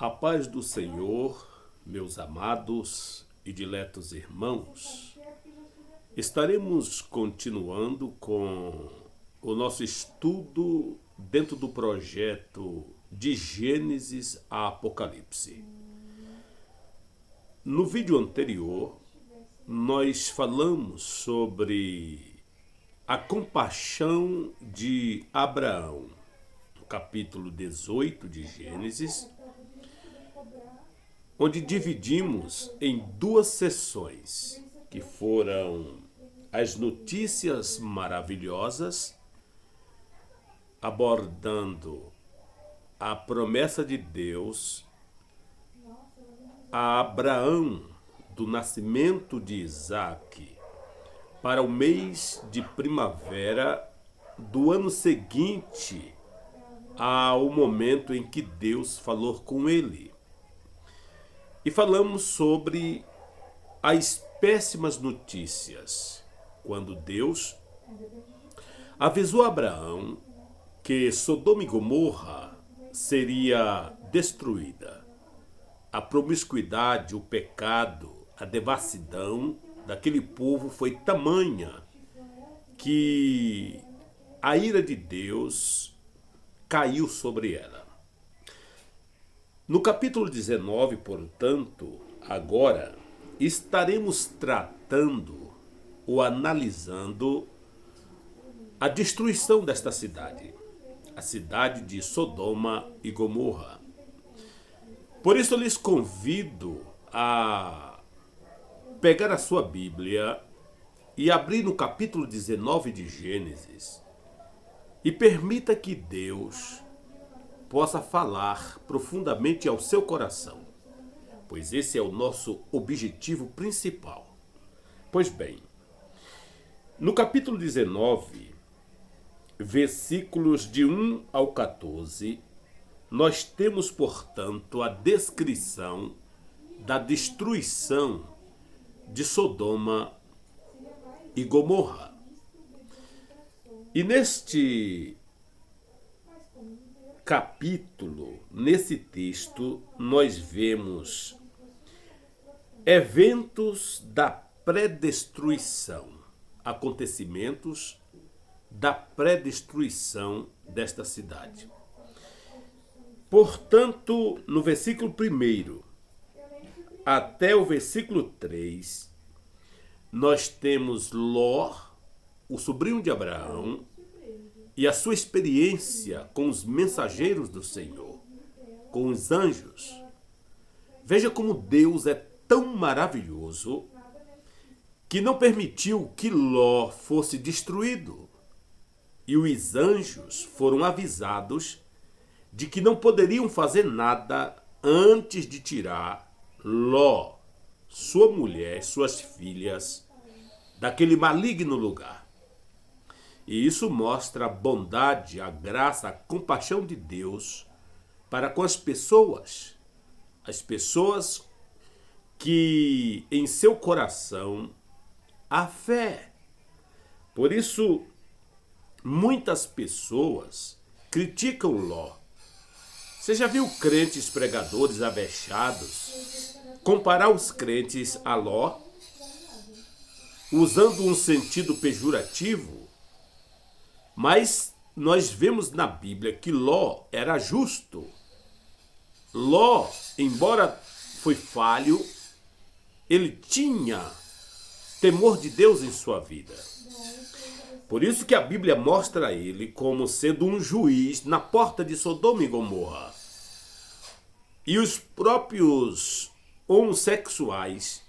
A paz do Senhor, meus amados e diletos irmãos, estaremos continuando com o nosso estudo dentro do projeto de Gênesis a Apocalipse. No vídeo anterior, nós falamos sobre a compaixão de Abraão, no capítulo 18 de Gênesis, onde dividimos em duas sessões, que foram as notícias maravilhosas, abordando a promessa de Deus a Abraão do nascimento de Isaque para o mês de primavera do ano seguinte ao momento em que Deus falou com ele. E falamos sobre as péssimas notícias, quando Deus avisou Abraão que Sodoma e Gomorra seria destruída. A promiscuidade, o pecado, a devassidão daquele povo foi tamanha que a ira de Deus caiu sobre ela. No capítulo 19, portanto, agora estaremos tratando ou analisando a destruição desta cidade, a cidade de Sodoma e Gomorra. Por isso, eu lhes convido a pegar a sua Bíblia e abrir no capítulo 19 de Gênesis e permita que Deus possa falar profundamente ao seu coração, pois esse é o nosso objetivo principal. Pois bem, no capítulo 19, versículos de 1 ao 14, nós temos, portanto, a descrição da destruição de Sodoma e Gomorra. E neste capítulo, nesse texto, nós vemos eventos da pré-destruição, acontecimentos da pré-destruição desta cidade. Portanto, no versículo 1 até o versículo 3, nós temos Ló, o sobrinho de Abraão, e a sua experiência com os mensageiros do Senhor, com os anjos. Veja como Deus é tão maravilhoso que não permitiu que Ló fosse destruído. E os anjos foram avisados de que não poderiam fazer nada antes de tirar Ló, sua mulher, suas filhas, daquele maligno lugar. E isso mostra a bondade, a graça, a compaixão de Deus para com as pessoas que em seu coração há fé. Por isso, muitas pessoas criticam Ló. Você já viu crentes pregadores avexados comparar os crentes a Ló, usando um sentido pejorativo? Mas nós vemos na Bíblia que Ló era justo. Ló, embora foi falho, ele tinha temor de Deus em sua vida. Por isso que a Bíblia mostra ele como sendo um juiz na porta de Sodoma e Gomorra. E os próprios homossexuais,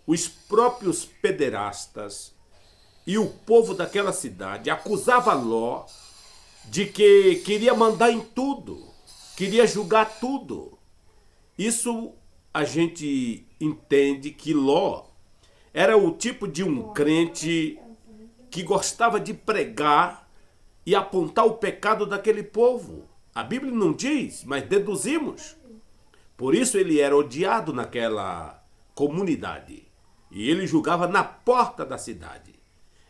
os próprios pederastas e o povo daquela cidade acusava Ló de que queria mandar em tudo, queria julgar tudo. Isso a gente entende que Ló era o tipo de um crente que gostava de pregar e apontar o pecado daquele povo. A Bíblia não diz, mas deduzimos. Por isso ele era odiado naquela comunidade. E ele julgava na porta da cidade.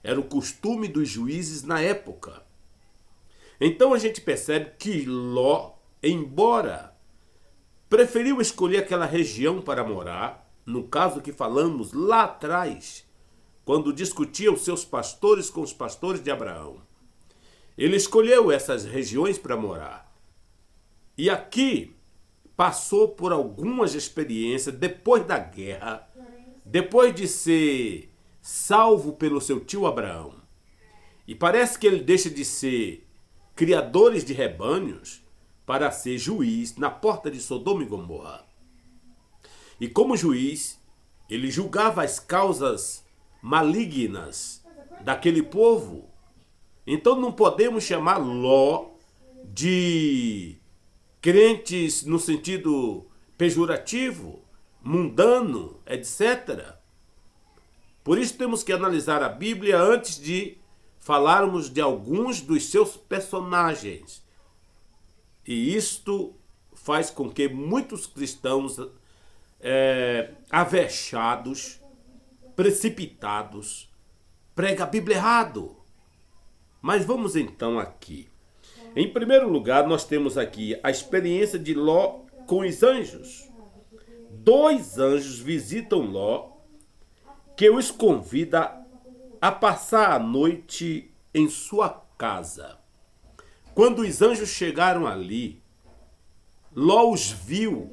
Era o costume dos juízes na época. Então a gente percebe que Ló, embora preferiu escolher aquela região para morar, no caso que falamos lá atrás, quando discutia os seus pastores com os pastores de Abraão. Ele escolheu essas regiões para morar. E aqui passou por algumas experiências depois da guerra, depois de ser salvo pelo seu tio Abraão. E parece que ele deixa de ser criadores de rebanhos para ser juiz na porta de Sodoma e Gomorra. E como juiz, ele julgava as causas malignas daquele povo. Então não podemos chamar Ló de crentes no sentido pejorativo, mundano, etc. Por isso temos que analisar a Bíblia antes de falarmos de alguns dos seus personagens. E isto faz com que muitos cristãos avexados, precipitados, pregam a Bíblia errado. Mas vamos então aqui. Em primeiro lugar, nós temos aqui a experiência de Ló com os anjos. 2 anjos visitam Ló, que os convida a passar a noite em sua casa. Quando os anjos chegaram ali, Ló os viu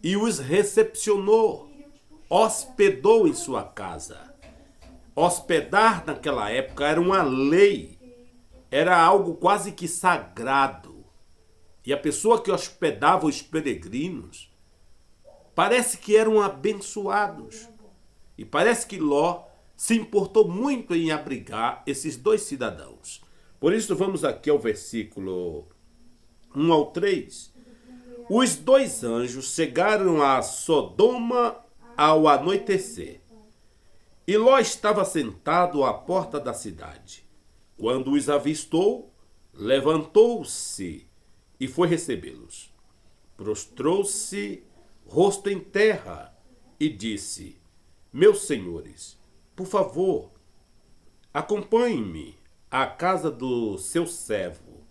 e os recepcionou, hospedou em sua casa. Hospedar naquela época era uma lei, era algo quase que sagrado. E a pessoa que hospedava os peregrinos, parece que eram abençoados. E parece que Ló se importou muito em abrigar esses 2 cidadãos. Por isso vamos aqui ao versículo 1 ao 3. Os 2 anjos chegaram a Sodoma ao anoitecer. E Ló estava sentado à porta da cidade. Quando os avistou, levantou-se e foi recebê-los. Prostrou-se, rosto em terra, e disse: Meus senhores, por favor, acompanhe-me à casa do seu servo.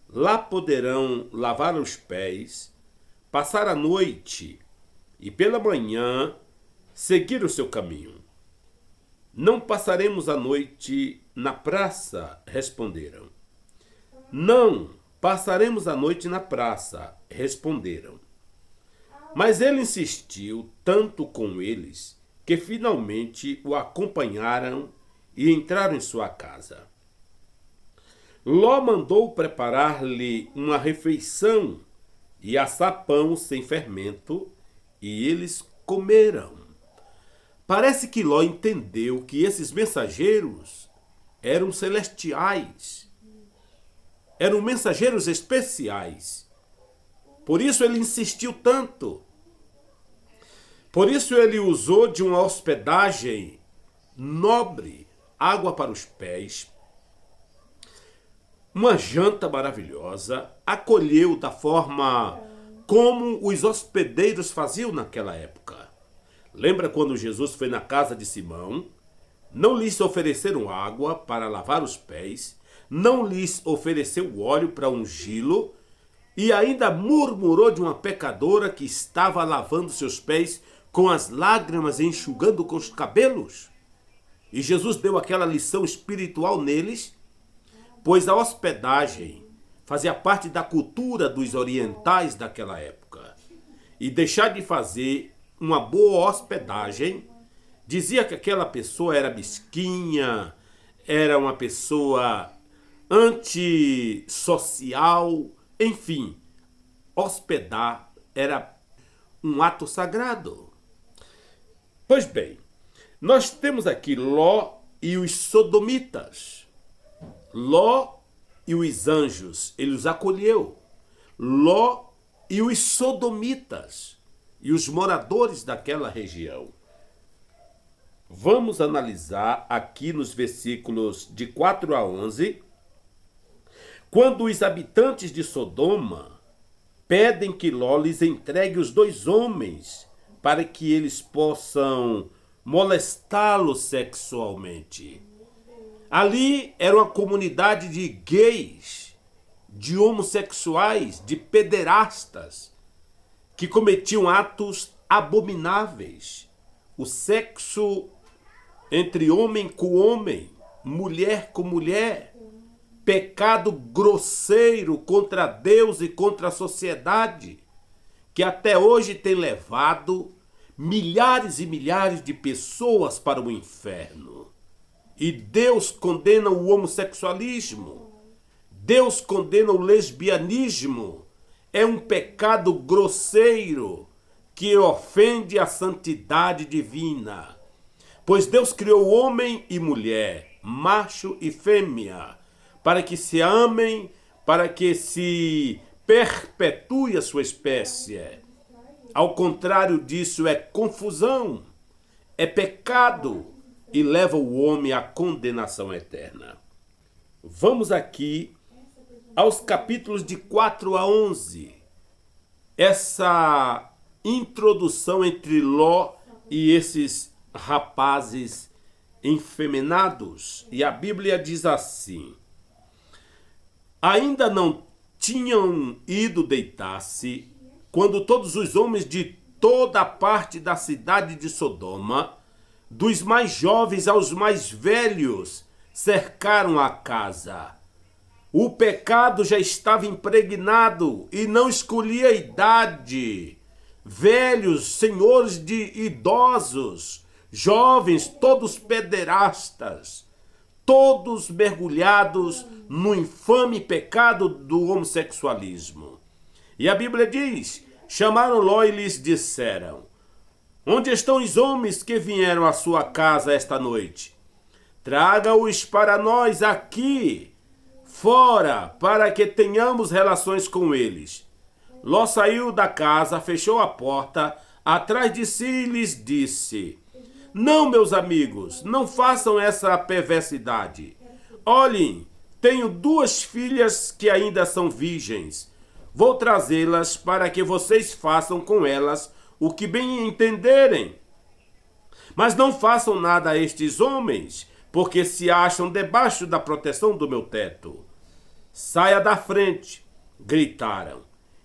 Lá poderão lavar os pés, passar a noite e pela manhã seguir o seu caminho. Não passaremos a noite na praça, responderam. Não passaremos a noite na praça, responderam. Mas ele insistiu tanto com eles que finalmente o acompanharam e entraram em sua casa. Ló mandou preparar-lhe uma refeição e assar pão sem fermento, e eles comeram. Parece que Ló entendeu que esses mensageiros eram celestiais, eram mensageiros especiais. Por isso ele insistiu tanto. Por isso ele usou de uma hospedagem nobre, água para os pés, uma janta maravilhosa, acolheu da forma como os hospedeiros faziam naquela época. Lembra quando Jesus foi na casa de Simão? Não lhes ofereceram água para lavar os pés, não lhes ofereceu óleo para ungí-lo, e ainda murmurou de uma pecadora que estava lavando seus pés com as lágrimas e enxugando com os cabelos. E Jesus deu aquela lição espiritual neles, pois a hospedagem fazia parte da cultura dos orientais daquela época. E deixar de fazer uma boa hospedagem dizia que aquela pessoa era mesquinha, era uma pessoa antissocial, enfim, hospedar era um ato sagrado. Pois bem, nós temos aqui Ló e os sodomitas. Ló e os anjos, ele os acolheu. Ló e os sodomitas e os moradores daquela região. Vamos analisar aqui nos versículos de 4 a 11, quando os habitantes de Sodoma pedem que Ló lhes entregue os 2 homens para que eles possam molestá-lo sexualmente. Ali era uma comunidade de gays, de homossexuais, de pederastas, que cometiam atos abomináveis. O sexo entre homem com homem, mulher com mulher, pecado grosseiro contra Deus e contra a sociedade, que até hoje tem levado milhares e milhares de pessoas para o inferno. E Deus condena o homossexualismo, Deus condena o lesbianismo. É um pecado grosseiro que ofende a santidade divina. Pois Deus criou homem e mulher, macho e fêmea, para que se amem, para que se perpetue a sua espécie. Ao contrário disso, é confusão, é pecado e leva o homem à condenação eterna. Vamos aqui aos capítulos de 4 a 11. Essa introdução entre Ló e esses rapazes enfeminados. E a Bíblia diz assim: ainda não tinham ido deitar-se, quando todos os homens de toda a parte da cidade de Sodoma, dos mais jovens aos mais velhos, cercaram a casa. O pecado já estava impregnado e não escolhia idade. Velhos, senhores de idosos, jovens, todos pederastas, todos mergulhados no infame pecado do homossexualismo. E a Bíblia diz: chamaram Ló e lhes disseram: onde estão os homens que vieram à sua casa esta noite? Traga-os para nós aqui, fora, para que tenhamos relações com eles. Ló saiu da casa, fechou a porta atrás de si e lhes disse: não, meus amigos, não façam essa perversidade. Olhem, tenho 2 filhas que ainda são virgens. Vou trazê-las para que vocês façam com elas o que bem entenderem. Mas não façam nada a estes homens, porque se acham debaixo da proteção do meu teto. Saia da frente, gritaram,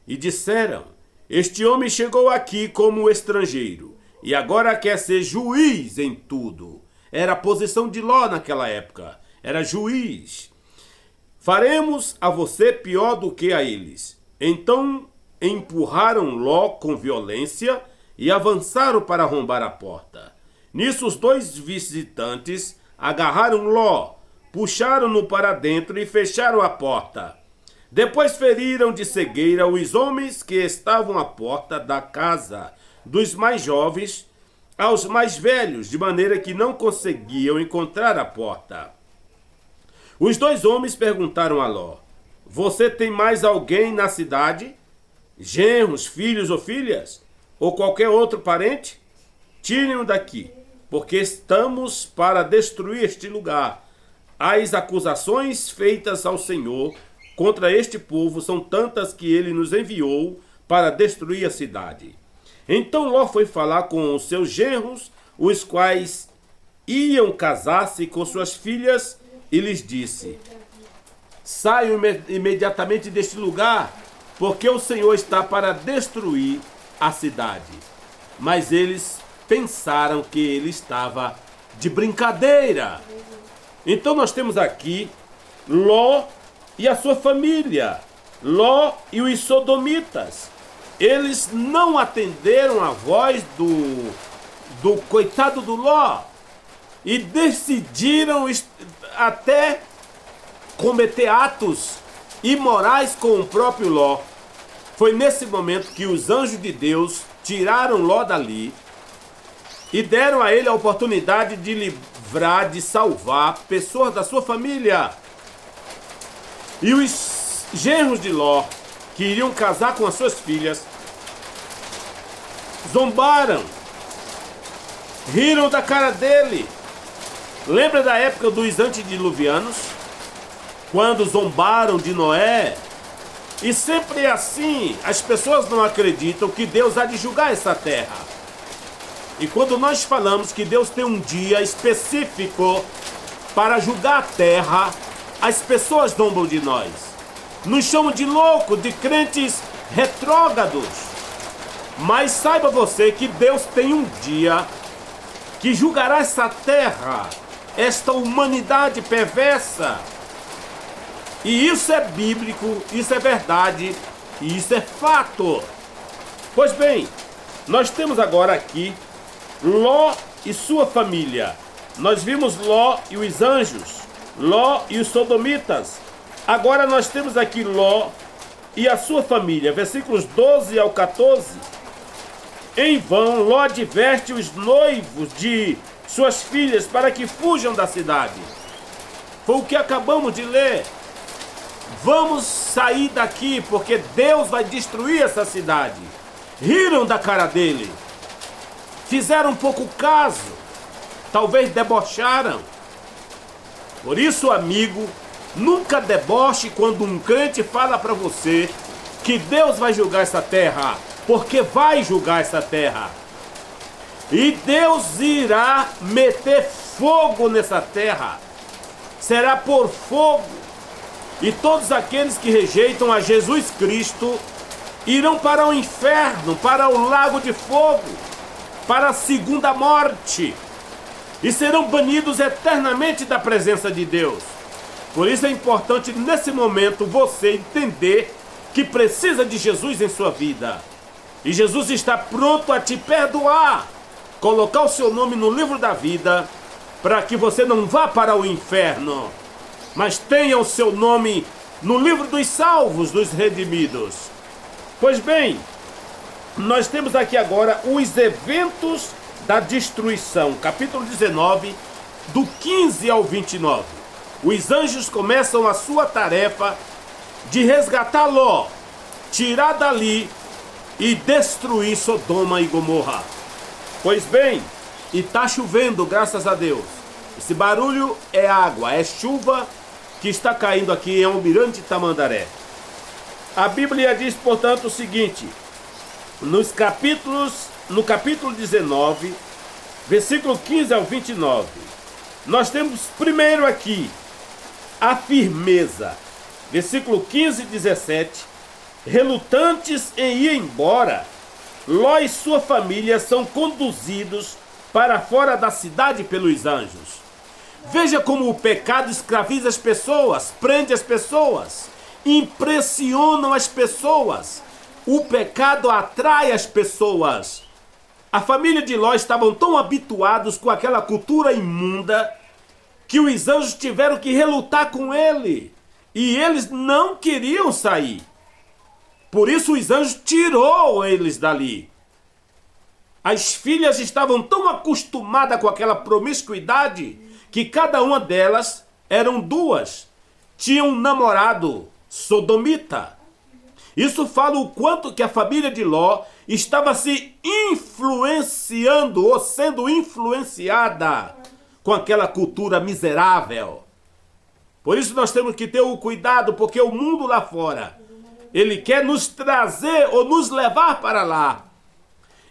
e disseram: este homem chegou aqui como estrangeiro, e agora quer ser juiz em tudo. Era a posição de Ló naquela época, era juiz. Faremos a você pior do que a eles. Então empurraram Ló com violência e avançaram para arrombar a porta. Nisso os 2 visitantes agarraram Ló, puxaram-no para dentro e fecharam a porta. Depois feriram de cegueira os homens que estavam à porta da casa, dos mais jovens aos mais velhos, de maneira que não conseguiam encontrar a porta. Os 2 homens perguntaram a Ló: você tem mais alguém na cidade? Genros, filhos ou filhas? Ou qualquer outro parente? Tirem-o daqui, porque estamos para destruir este lugar. As acusações feitas ao Senhor contra este povo são tantas que ele nos enviou para destruir a cidade. Então Ló foi falar com os seus genros, os quais iam casar-se com suas filhas, e lhes disse: saiam imediatamente deste lugar, porque o Senhor está para destruir a cidade. Mas eles pensaram que ele estava de brincadeira. Então nós temos aqui Ló e a sua família, Ló e os sodomitas. Eles não atenderam a voz do coitado do Ló e decidiram até cometer atos imorais com o próprio Ló. Foi nesse momento que os anjos de Deus tiraram Ló dali e deram a ele a oportunidade de livrar, de salvar pessoas da sua família. E os genros de Ló, que iriam casar com as suas filhas, zombaram, riram da cara dele. Lembra da época dos antediluvianos, quando zombaram de Noé? E sempre é assim, as pessoas não acreditam que Deus há de julgar essa terra. E quando nós falamos que Deus tem um dia específico para julgar a terra, as pessoas zombam de nós. Nos chamam de louco, de crentes retrógrados. Mas saiba você que Deus tem um dia que julgará essa terra, esta humanidade perversa. E isso é bíblico, isso é verdade, e isso é fato. Pois bem, nós temos agora aqui Ló e sua família. Nós vimos Ló e os anjos, Ló e os sodomitas. Agora nós temos aqui Ló e a sua família, versículos 12 ao 14. Em vão, Ló adverte os noivos de suas filhas para que fujam da cidade. Foi o que acabamos de ler. Vamos sair daqui porque Deus vai destruir essa cidade. Riram da cara dele. Fizeram pouco caso. Talvez debocharam. Por isso, amigo, nunca deboche quando um crente fala para você que Deus vai julgar essa terra. Porque vai julgar essa terra. E Deus irá meter fogo nessa terra. Será por fogo. E todos aqueles que rejeitam a Jesus Cristo irão para o inferno, para o lago de fogo, para a segunda morte. E serão banidos eternamente da presença de Deus. Por isso é importante nesse momento você entender que precisa de Jesus em sua vida. E Jesus está pronto a te perdoar, colocar o seu nome no livro da vida, para que você não vá para o inferno, mas tenha o seu nome no livro dos salvos, dos redimidos. Pois bem, nós temos aqui agora os eventos da destruição, capítulo 19, do 15 ao 29. Os anjos começam a sua tarefa de resgatar Ló, tirar dali e destruir Sodoma e Gomorra. Pois bem, e está chovendo, graças a Deus. Esse barulho é água, é chuva que está caindo aqui em Almirante Tamandaré. A Bíblia diz, portanto, o seguinte, no capítulo 19, versículo 15 ao 29, nós temos primeiro aqui a firmeza, versículo 15 e 17, relutantes em ir embora, Ló e sua família são conduzidos para fora da cidade pelos anjos. Veja como o pecado escraviza as pessoas, prende as pessoas, impressionam as pessoas. O pecado atrai as pessoas. A família de Ló estavam tão habituados com aquela cultura imunda que os anjos tiveram que relutar com ele. E eles não queriam sair. Por isso os anjos tirou eles dali. As filhas estavam tão acostumadas com aquela promiscuidade que cada uma delas eram duas. Tinham um namorado sodomita. Isso fala o quanto que a família de Ló estava se influenciando ou sendo influenciada com aquela cultura miserável. Por isso nós temos que ter o cuidado, porque o mundo lá fora, ele quer nos trazer ou nos levar para lá.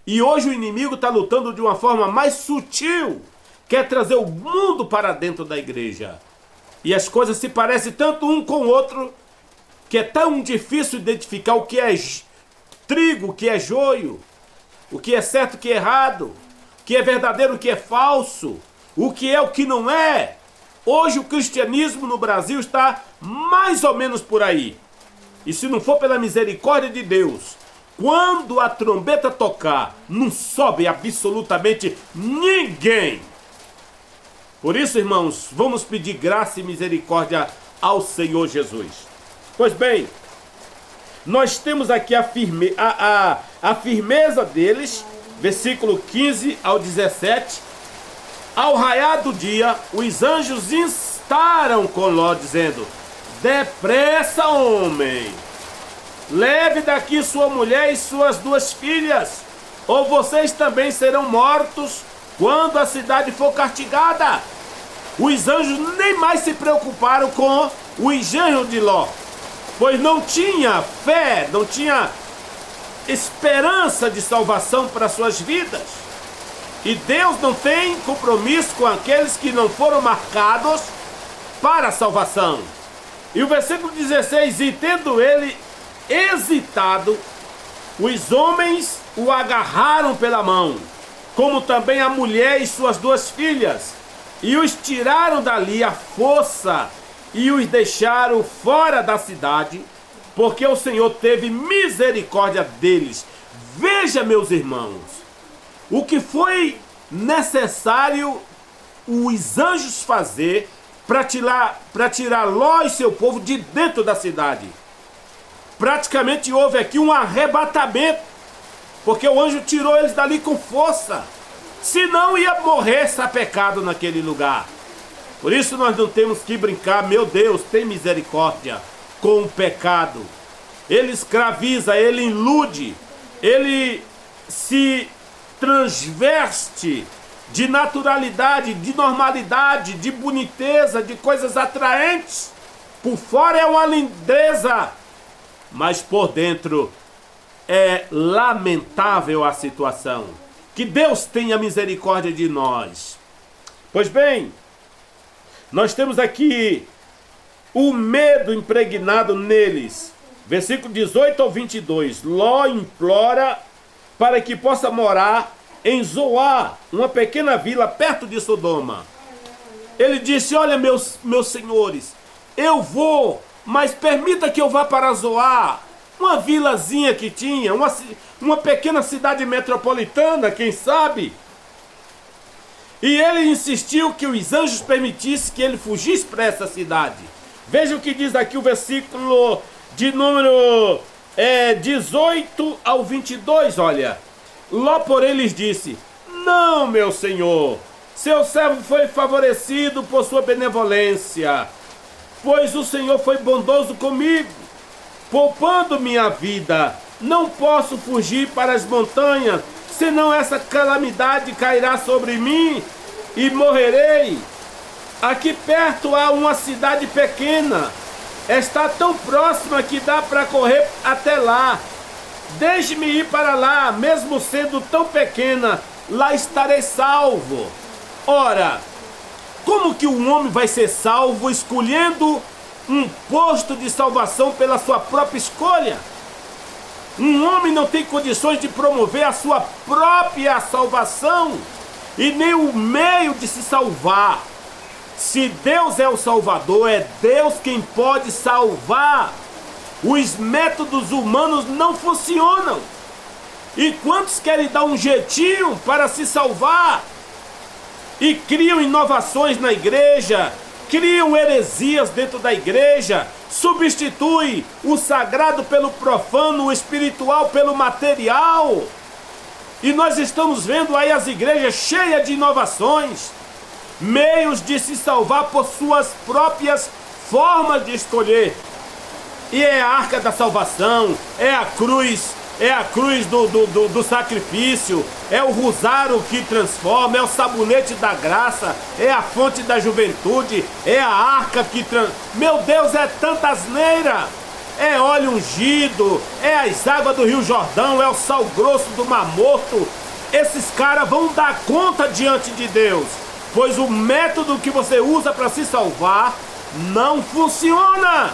E hoje o inimigo está lutando de uma forma mais sutil. Quer trazer o mundo para dentro da igreja. E as coisas se parecem tanto um com o outro, que é tão difícil identificar o que é trigo, o que é joio, o que é certo, o que é errado, o que é verdadeiro, o que é falso, o que é, o que não é. Hoje o cristianismo no Brasil está mais ou menos por aí. E se não for pela misericórdia de Deus, quando a trombeta tocar, não sobe absolutamente ninguém. Por isso, irmãos, vamos pedir graça e misericórdia ao Senhor Jesus. Pois bem, nós temos aqui a firmeza deles, versículo 15 ao 17. Ao raiar do dia, os anjos instaram com Ló, dizendo: depressa, homem, leve daqui sua mulher e suas duas filhas, ou vocês também serão mortos quando a cidade for castigada. Os anjos nem mais se preocuparam com o engenho de Ló, pois não tinha fé, não tinha esperança de salvação para suas vidas. E Deus não tem compromisso com aqueles que não foram marcados para a salvação. E o versículo 16, e tendo ele hesitado, os homens o agarraram pela mão, como também a mulher e suas 2 filhas, e os tiraram dali à força e os deixaram fora da cidade, porque o Senhor teve misericórdia deles. Veja, meus irmãos, o que foi necessário os anjos fazer para tirar Ló e seu povo de dentro da cidade. Praticamente houve aqui um arrebatamento, porque o anjo tirou eles dali com força, senão ia morrer sapecado naquele lugar. Por isso nós não temos que brincar. Meu Deus, tem misericórdia com o pecado. Ele escraviza, ele ilude, ele se transveste de naturalidade, de normalidade, de boniteza, de coisas atraentes. Por fora é uma lindeza, mas por dentro é lamentável a situação. Que Deus tenha misericórdia de nós. Pois bem, nós temos aqui o medo impregnado neles. Versículo 18 ao 22. Ló implora para que possa morar em Zoar, uma pequena vila perto de Sodoma. Ele disse: olha, meus senhores, eu vou, mas permita que eu vá para Zoar, uma vilazinha que tinha, uma pequena cidade metropolitana, quem sabe? E ele insistiu que os anjos permitissem que ele fugisse para essa cidade. Veja o que diz aqui o versículo de número 18 ao 22, olha. Ló, porém, lhes disse: não, meu senhor, seu servo foi favorecido por sua benevolência, pois o Senhor foi bondoso comigo, poupando minha vida. Não posso fugir para as montanhas, senão essa calamidade cairá sobre mim e morrerei. Aqui perto há uma cidade pequena, está tão próxima que dá para correr até lá. Deixe-me ir para lá, mesmo sendo tão pequena, lá estarei salvo. Ora, como que um homem vai ser salvo escolhendo um posto de salvação pela sua própria escolha? Um homem não tem condições de promover a sua própria salvação e nem o meio de se salvar. Se Deus é o Salvador, é Deus quem pode salvar. Os métodos humanos não funcionam. E quantos querem dar um jeitinho para se salvar? E criam inovações na igreja, criam heresias dentro da igreja, substitui o sagrado pelo profano, o espiritual pelo material. E nós estamos vendo aí as igrejas cheias de inovações, meios de se salvar por suas próprias formas de escolher. E é a arca da salvação, é a cruz do sacrifício, é o rosário que transforma, é o sabonete da graça, é a fonte da juventude, é a arca que Meu Deus, é tanta asneira! É óleo ungido, é as águas do Rio Jordão, é o sal grosso do Mar Morto. Esses caras vão dar conta diante de Deus, pois o método que você usa para se salvar não funciona.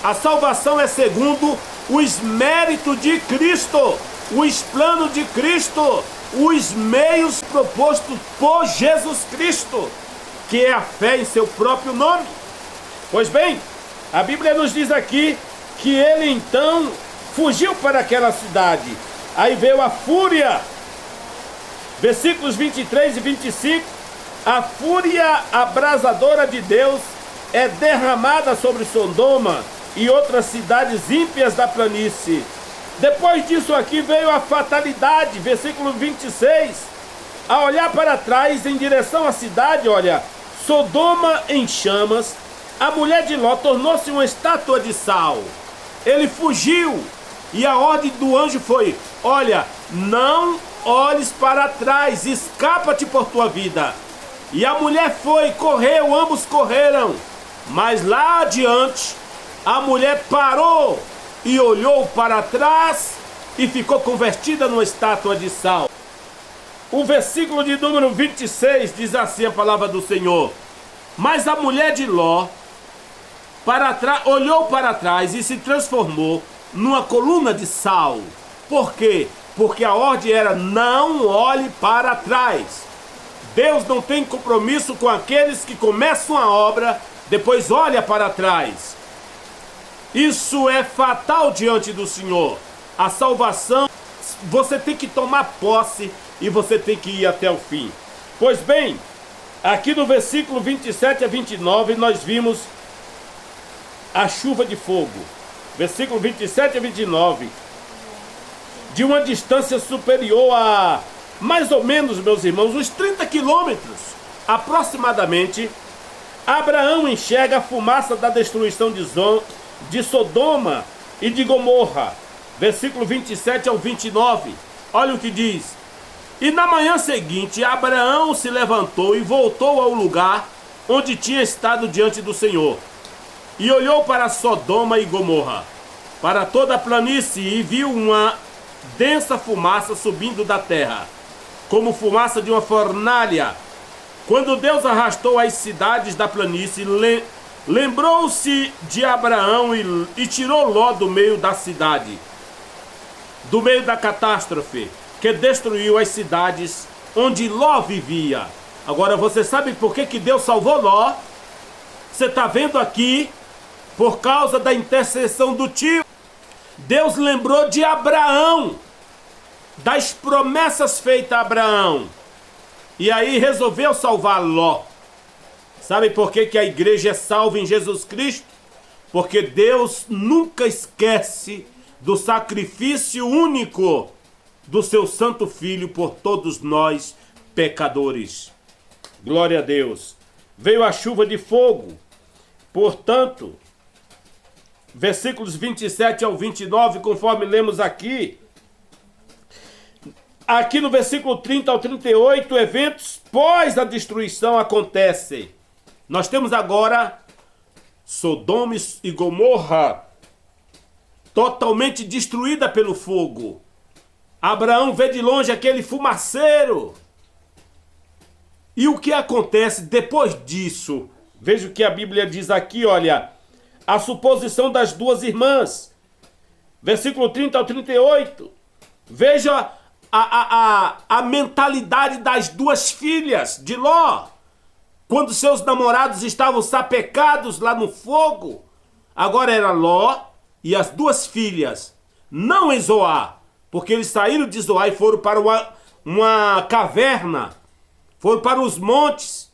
A salvação é segundo os méritos de Cristo, os planos de Cristo, os meios propostos por Jesus Cristo, que é a fé em seu próprio nome. Pois bem, a Bíblia nos diz aqui que ele então fugiu para aquela cidade. Aí veio a fúria. Versículos 23 e 25. A fúria abrasadora de Deus é derramada sobre Sodoma e outras cidades ímpias da planície. Depois disso aqui veio a fatalidade, versículo 26. A olhar para trás em direção à cidade, olha, Sodoma em chamas, a mulher de Ló tornou-se uma estátua de sal. Ele fugiu e a ordem do anjo foi: olha, não olhes para trás, escapa-te por tua vida. E a mulher correu, ambos correram, mas lá adiante a mulher parou e olhou para trás e ficou convertida numa estátua de sal. O versículo de número 26 diz assim a palavra do Senhor: mas a mulher de Ló olhou para trás e se transformou numa coluna de sal. Por quê? porque a ordem era: não olhe para trás. Deus não tem compromisso com aqueles que começam a obra, depois olha para trás. Isso é fatal diante do Senhor. A salvação, você tem que tomar posse e você tem que ir até o fim. Pois bem, aqui no versículo 27 a 29, nós vimos a chuva de fogo. Versículo 27 a 29. De uma distância superior a, mais ou menos, meus irmãos, uns 30 quilômetros, aproximadamente, Abraão enxerga a fumaça da destruição de Sodoma e de Gomorra. Versículo 27 ao 29. Olha o que diz. E na manhã seguinte, Abraão se levantou e voltou ao lugar onde tinha estado diante do Senhor. E olhou para Sodoma e Gomorra, para toda a planície, e viu uma densa fumaça subindo da terra, como fumaça de uma fornalha. Quando Deus arrastou as cidades da planície, lembrou-se de Abraão e tirou Ló do meio da cidade, do meio da catástrofe, que destruiu as cidades onde Ló vivia. Agora você sabe por que Deus salvou Ló? Você está vendo aqui? Por causa da intercessão do tio. Deus lembrou de Abraão, das promessas feitas a Abraão, e aí resolveu salvar Ló. Sabe por que a igreja é salva em Jesus Cristo? Porque Deus nunca esquece do sacrifício único do seu Santo Filho por todos nós pecadores. Glória a Deus. Veio a chuva de fogo. Portanto, versículos 27 ao 29, conforme lemos aqui. Aqui no versículo 30 ao 38, eventos pós a destruição acontecem. Nós temos agora Sodoma e Gomorra totalmente destruída pelo fogo. Abraão vê de longe aquele fumaceiro. E o que acontece depois disso? Veja o que a Bíblia diz aqui, olha. A suposição das duas irmãs. Versículo 30 ao 38. Veja a mentalidade das duas filhas de Ló. Quando seus namorados estavam sapecados lá no fogo. Agora era Ló e as duas filhas. Não em Zoar. Porque eles saíram de Zoar e foram para uma caverna. Foram para os montes.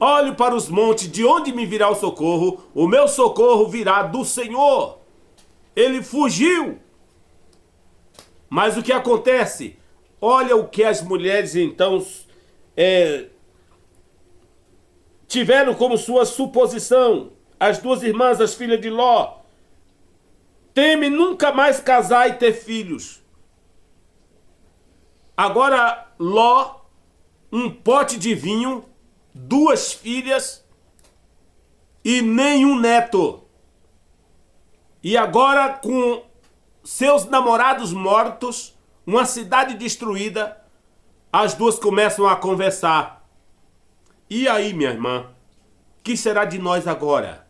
Olhe para os montes, de onde me virá o socorro? O meu socorro virá do Senhor. Ele fugiu. Mas o que acontece? Olha o que as mulheres então tiveram como sua suposição. As duas irmãs, as filhas de Ló. Teme nunca mais casar e ter filhos. Agora Ló, um pote de vinho, duas filhas e nenhum neto. E agora, com seus namorados mortos, uma cidade destruída, as duas começam a conversar. E aí, minha irmã, o que será de nós agora?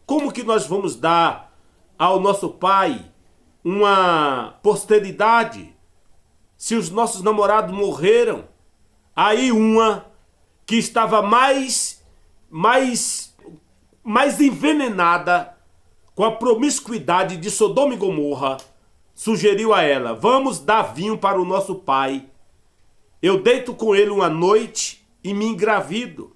Como que nós vamos dar ao nosso pai uma posteridade se os nossos namorados morreram? Aí uma que estava mais envenenada com a promiscuidade de Sodoma e Gomorra, sugeriu a ela: vamos dar vinho para o nosso pai. Eu deito com ele uma noite e me engravido.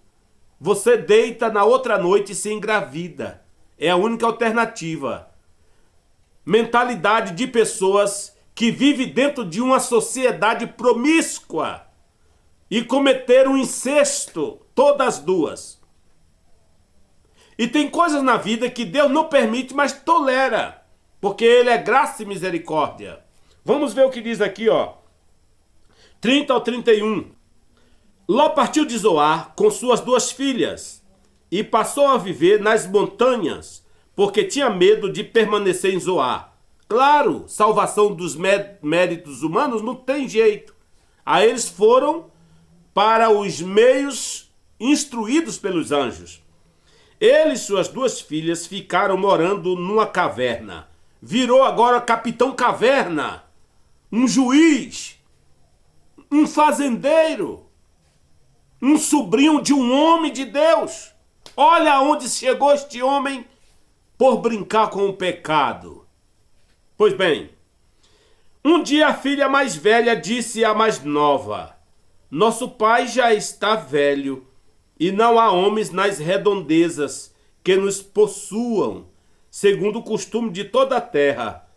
Você deita na outra noite e se engravida. É a única alternativa. Mentalidade de pessoas que vivem dentro de uma sociedade promíscua e cometeram incesto, todas duas. E tem coisas na vida que Deus não permite, mas tolera, porque Ele é graça e misericórdia. Vamos ver o que diz aqui, ó. 30 ao 31. Ló partiu de Zoar com suas duas filhas e passou a viver nas montanhas, porque tinha medo de permanecer em Zoar. Claro, salvação dos méritos humanos não tem jeito. Aí eles foram para os meios instruídos pelos anjos. Ele e suas duas filhas ficaram morando numa caverna. Virou agora Capitão Caverna. um juiz, um fazendeiro, um sobrinho de um homem de Deus. Olha aonde chegou este homem por brincar com o pecado. Pois bem, um dia a filha mais velha disse à mais nova: nosso pai já está velho e não há homens nas redondezas que nos possuam, segundo o costume de toda a terra.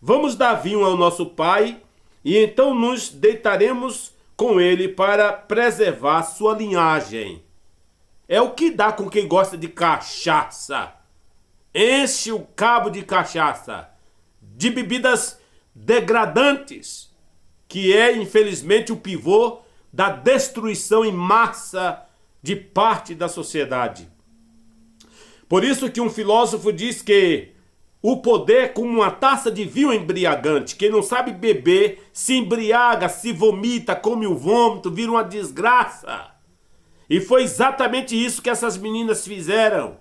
Vamos dar vinho ao nosso pai e então nos deitaremos com ele para preservar sua linhagem. É o que dá com quem gosta de cachaça. Enche o cabo de cachaça, de bebidas degradantes, que é, infelizmente, o pivô da destruição em massa de parte da sociedade. Por isso que um filósofo diz que o poder é como uma taça de vinho embriagante. Quem não sabe beber se embriaga, se vomita, come o vômito, vira uma desgraça. E foi exatamente isso que essas meninas fizeram.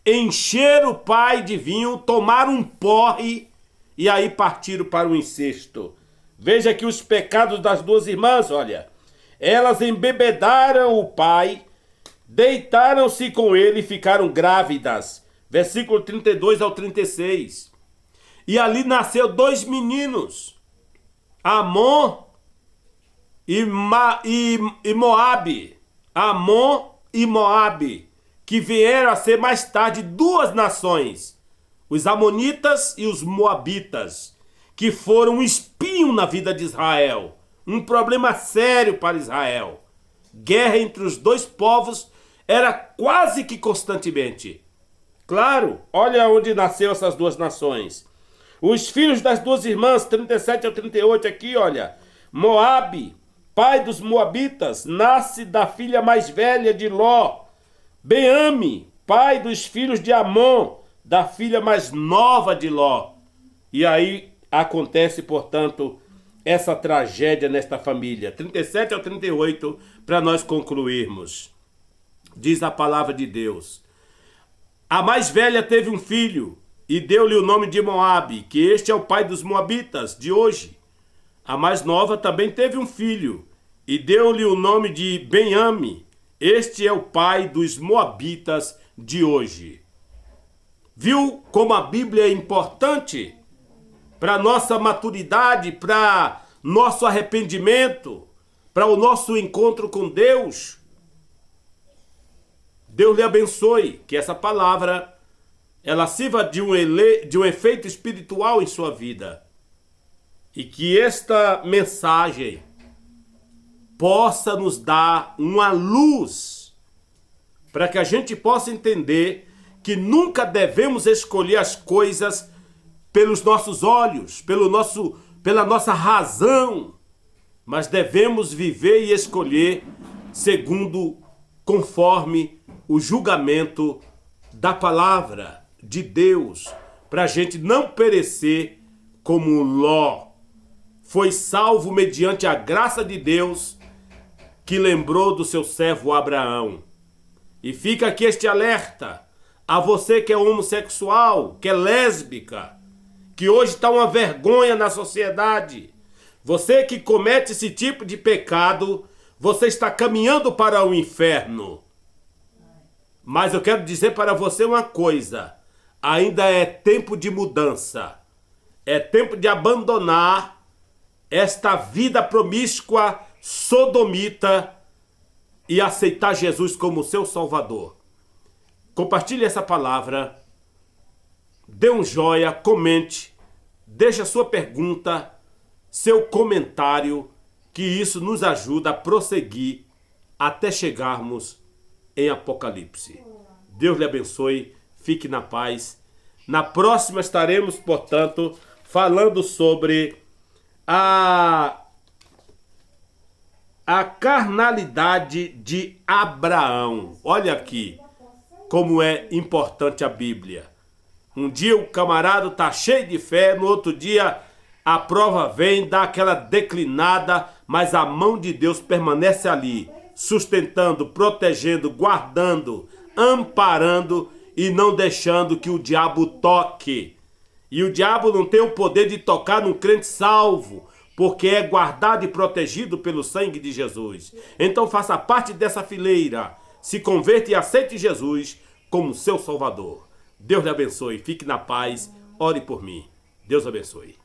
Encheram o pai de vinho, tomaram um porre e aí partiram para o incesto. Veja aqui os pecados das duas irmãs, olha. Elas embebedaram o pai, deitaram-se com ele e ficaram grávidas. Versículo 32 ao 36. E ali nasceu dois meninos, Amon e Moabe. Amon e Moabe, que vieram a ser mais tarde duas nações, os Amonitas e os Moabitas, que foram um espinho na vida de Israel, um problema sério para Israel. Guerra entre os dois povos era quase que constantemente. Claro, olha onde nasceu essas duas nações. Os filhos das duas irmãs, 37 ao 38 aqui, olha. Moabe, pai dos Moabitas, nasce da filha mais velha de Ló. Beame, pai dos filhos de Amon, da filha mais nova de Ló. E aí acontece, portanto, essa tragédia nesta família. 37 ao 38, para nós concluirmos. Diz a palavra de Deus. A mais velha teve um filho e deu-lhe o nome de Moabe, que este é o pai dos Moabitas de hoje. A mais nova também teve um filho e deu-lhe o nome de Benjame. Este é o pai dos Moabitas de hoje. Viu como a Bíblia é importante para nossa maturidade, para nosso arrependimento, para o nosso encontro com Deus? Deus lhe abençoe, que essa palavra ela sirva de um efeito espiritual em sua vida. E que esta mensagem possa nos dar uma luz para que a gente possa entender que nunca devemos escolher as coisas pelos nossos olhos, pela nossa razão, mas devemos viver e escolher conforme o julgamento da palavra de Deus, para a gente não perecer como Ló. Foi salvo mediante a graça de Deus, que lembrou do seu servo Abraão. E fica aqui este alerta a você que é homossexual, que é lésbica, que hoje está uma vergonha na sociedade. Você que comete esse tipo de pecado, você está caminhando para o inferno. Mas eu quero dizer para você uma coisa: ainda é tempo de mudança. É tempo de abandonar esta vida promíscua, sodomita, e aceitar Jesus como seu Salvador. Compartilhe essa palavra, dê um joia, comente, deixe a sua pergunta, seu comentário, que isso nos ajuda a prosseguir até chegarmos em Apocalipse. Deus lhe abençoe, fique na paz. Na próxima estaremos, portanto, falando sobre a carnalidade de Abraão. Olha aqui como é importante a Bíblia. Um dia o camarada está cheio de fé, no outro dia a prova vem, dá aquela declinada, mas a mão de Deus permanece ali, sustentando, protegendo, guardando, amparando e não deixando que o diabo toque. E o diabo não tem o poder de tocar num crente salvo, porque é guardado e protegido pelo sangue de Jesus. Então faça parte dessa fileira, se converta e aceite Jesus como seu Salvador. Deus lhe abençoe, fique na paz, ore por mim. Deus abençoe.